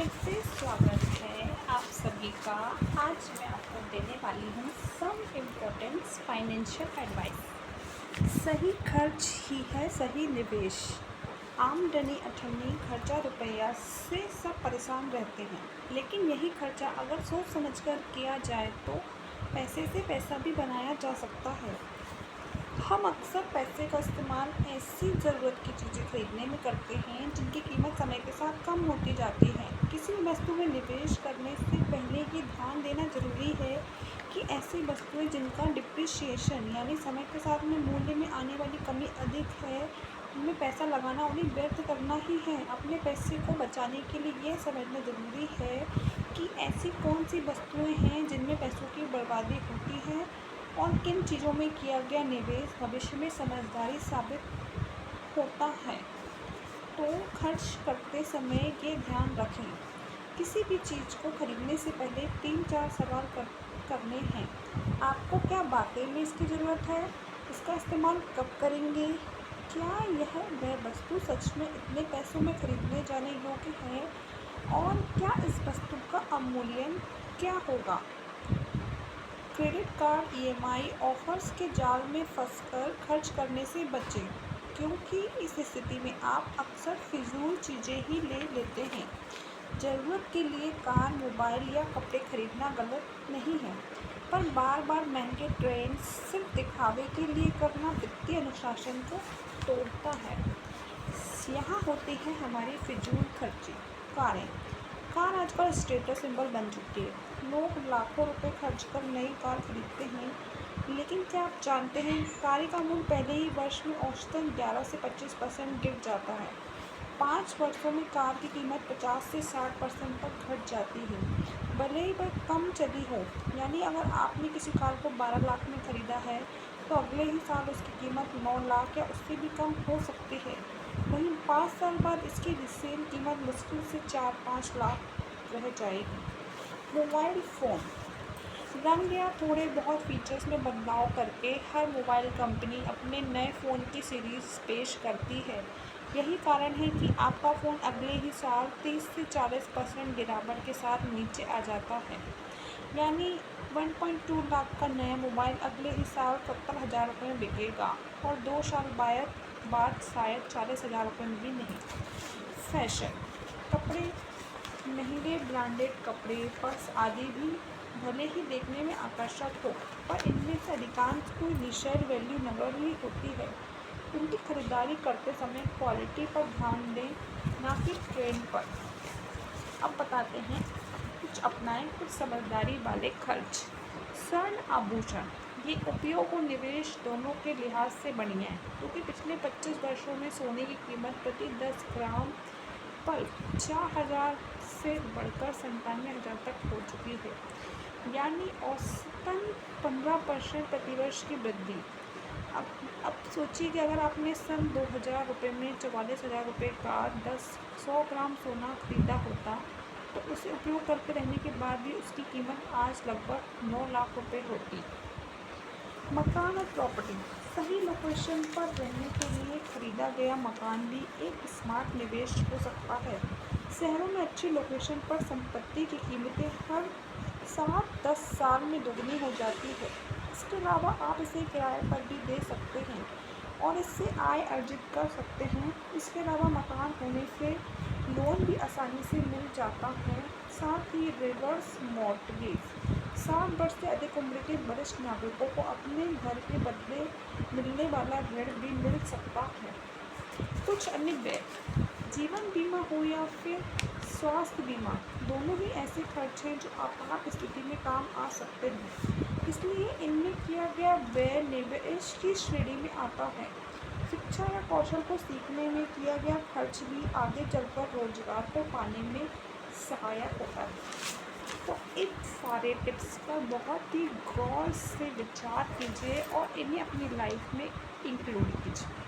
फिर से स्वागत है आप सभी का। आज मैं आपको देने वाली हूँ सम इम्पोर्टेंट्स फाइनेंशियल एडवाइस। सही खर्च ही है सही निवेश। आमदनी अठन्नी खर्चा रुपया से सब परेशान रहते हैं, लेकिन यही खर्चा अगर सोच समझकर किया जाए तो पैसे से पैसा भी बनाया जा सकता है। हम अक्सर पैसे का इस्तेमाल ऐसी ज़रूरत की चीज़ें खरीदने में करते हैं जिनकी कीमत समय के साथ कम होती जाती है। किसी भी वस्तु में निवेश करने से पहले ये ध्यान देना ज़रूरी है कि ऐसी वस्तुएं जिनका डिप्रिसिएशन यानी समय के साथ में मूल्य में आने वाली कमी अधिक है, उनमें पैसा लगाना उन्हें व्यर्थ करना ही है। अपने पैसे को बचाने के लिए यह समझना ज़रूरी है कि ऐसी कौन सी वस्तुएं हैं जिनमें पैसों की बर्बादी होती है और किन चीज़ों में किया गया निवेश भविष्य में समझदारी साबित होता है। तो खर्च करते समय ये ध्यान रखें, किसी भी चीज़ को खरीदने से पहले 3-4 सवाल करने हैं। आपको क्या वाकई में इसकी ज़रूरत है? इसका इस्तेमाल कब करेंगे? क्या यह वह वस्तु सच में इतने पैसों में खरीदने जाने योग्य है? और क्या इस वस्तु का अवमूल्यन क्या होगा? क्रेडिट कार्ड ईएमआई ऑफर्स के जाल में फंसकर खर्च करने से बचें, क्योंकि इस स्थिति में आप अक्सर फिजूल चीज़ें ही ले लेते हैं। ज़रूरत के लिए कार, मोबाइल या कपड़े खरीदना गलत नहीं है, पर बार बार महंगे ट्रेंड्स सिर्फ दिखावे के लिए करना वित्तीय अनुशासन को तोड़ता है। यहाँ होती है हमारी फिजूल खर्ची। कार आजकल स्टेटस सिंबल बन चुकी है। लोग लाखों रुपए खर्च कर नई कार खरीदते हैं, लेकिन क्या आप जानते हैं कार का मूल्य पहले ही वर्ष में औसतन 11 से 25% गिर जाता है। 5 वर्षों में कार की कीमत 50 से 60% तक घट जाती है, भले ही वह कम चली हो। यानी अगर आपने किसी कार को 12 लाख में खरीदा है तो अगले ही साल उसकी कीमत 9 लाख या उससे भी कम हो सकती है। वहीं 5 साल बाद इसकी रिसेल कीमत मुश्किल से 4-5 लाख रह जाएगी। मोबाइल फ़ोन रंग या थोड़े बहुत फीचर्स में बदलाव करके हर मोबाइल कंपनी अपने नए फ़ोन की सीरीज़ पेश करती है। यही कारण है कि आपका फ़ोन अगले ही साल 30 से 40% गिरावट के साथ नीचे आ जाता है। यानी 1.2 लाख का नया मोबाइल अगले ही साल 70,000 रुपये में बिकेगा और 2 साल बाद शायद 40,000 रुपये में भी नहीं। फैशन कपड़े, महंगे ब्रांडेड कपड़े, पर्स आदि भी भले ही देखने में आकर्षक हो, पर इनमें से अधिकांश कोई रीसेल वैल्यू नगर ही होती है। उनकी खरीदारी करते समय क्वालिटी पर ध्यान दें, ना कि ट्रेंड पर। अब बताते हैं कुछ अपनाएं कुछ समझदारी वाले खर्च। स्वर्ण आभूषण ये उपयोग और निवेश दोनों के लिहाज से बढ़िया है, क्योंकि पिछले 25 वर्षों में सोने की कीमत प्रति 10 ग्राम पर 4,000 से बढ़कर 97,000 तक हो चुकी है, यानी औसतन 15% प्रतिवर्ष की वृद्धि। अब सोचिए कि अगर आपने सन 2000 रुपये में 44,000 रुपये का 100 ग्राम सोना खरीदा होता तो उसे उपयोग करते रहने के बाद भी उसकी कीमत आज लगभग 9 लाख रुपये होती। मकान और प्रॉपर्टी सही लोकेशन पर रहने के लिए खरीदा गया मकान भी एक स्मार्ट निवेश हो सकता है। शहरों में अच्छी लोकेशन पर संपत्ति की कीमतें हर 7-10 साल में दोगुनी हो जाती है। इसके अलावा आप इसे किराए पर भी दे सकते हैं और इससे आय अर्जित कर सकते हैं। इसके अलावा मकान होने से लोन भी आसानी से मिल जाता है। साथ ही रिवर्स मॉर्टगेज 60 वर्ष से अधिक उम्र के वरिष्ठ नागरिकों को अपने घर के बदले मिलने वाला ऋण भी मिल सकता है। कुछ अन्य व्यय, जीवन बीमा हो या फिर स्वास्थ्य बीमा, दोनों ही ऐसे खर्च हैं जो आपात स्थिति में काम आ सकते हैं, इसलिए इनमें किया गया व्यय निवेश की श्रेणी में आता है। शिक्षा या कौशल को सीखने में किया गया खर्च भी आगे चलकर रोजगार को पाने में सहायक होता है। तो इन सारे टिप्स पर बहुत ही गौर से विचार कीजिए और इन्हें अपनी लाइफ में इंक्लूड कीजिए।